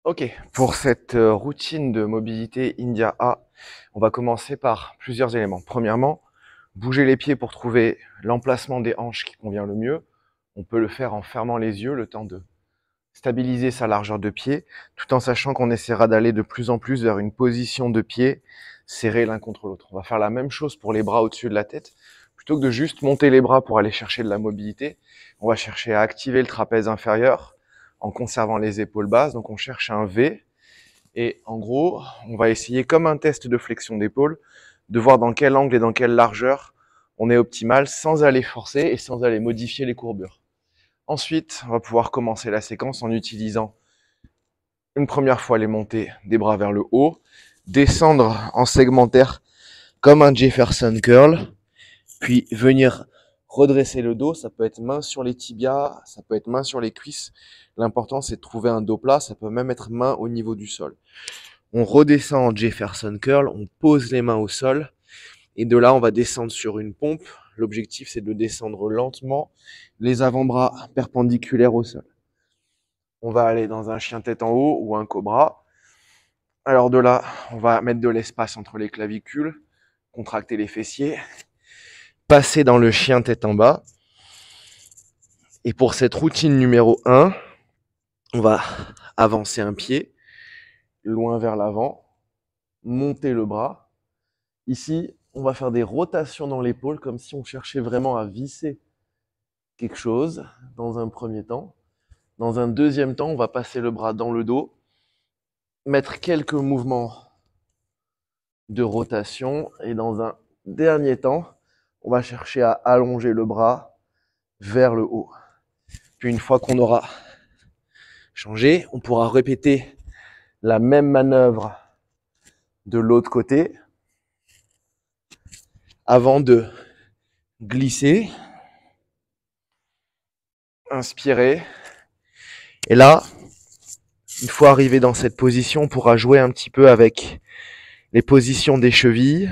Ok, pour cette routine de mobilité India A, on va commencer par plusieurs éléments. Premièrement, bouger les pieds pour trouver l'emplacement des hanches qui convient le mieux. On peut le faire en fermant les yeux, le temps de stabiliser sa largeur de pied, tout en sachant qu'on essaiera d'aller de plus en plus vers une position de pied serrés l'un contre l'autre. On va faire la même chose pour les bras au-dessus de la tête. Plutôt que de juste monter les bras pour aller chercher de la mobilité, on va chercher à activer le trapèze inférieur en conservant les épaules basses. Donc on cherche un V. Et en gros, on va essayer, comme un test de flexion d'épaule, de voir dans quel angle et dans quelle largeur on est optimal sans aller forcer et sans aller modifier les courbures. Ensuite, on va pouvoir commencer la séquence en utilisant une première fois les montées des bras vers le haut, descendre en segmentaire comme un Jefferson curl, puis venir redresser le dos. Ça peut être main sur les tibias, ça peut être main sur les cuisses. L'important, c'est de trouver un dos plat. Ça peut même être main au niveau du sol. On redescend en Jefferson curl, on pose les mains au sol, et de là, on va descendre sur une pompe. L'objectif, c'est de descendre lentement, les avant-bras perpendiculaires au sol. On va aller dans un chien tête en haut ou un cobra. Alors de là, on va mettre de l'espace entre les clavicules, contracter les fessiers, passer dans le chien tête en bas. Et pour cette routine numéro 1, on va avancer un pied, loin vers l'avant, monter le bras. Ici, on va faire des rotations dans l'épaule comme si on cherchait vraiment à visser quelque chose dans un premier temps. Dans un deuxième temps, on va passer le bras dans le dos, mettre quelques mouvements de rotation et dans un dernier temps, on va chercher à allonger le bras vers le haut. Puis une fois qu'on aura changé, on pourra répéter la même manœuvre de l'autre côté avant de glisser, inspirer. Et là, une fois arrivé dans cette position, on pourra jouer un petit peu avec les positions des chevilles,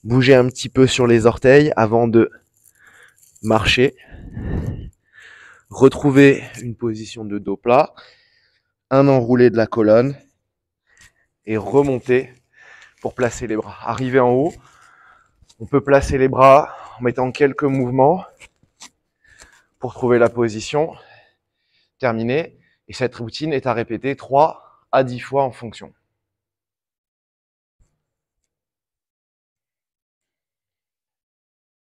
bouger un petit peu sur les orteils avant de marcher, retrouver une position de dos plat, un enroulé de la colonne et remonter pour placer les bras. Arrivé en haut, on peut placer les bras en mettant quelques mouvements pour trouver la position. Terminé. Et cette routine est à répéter 3 à 10 fois en fonction.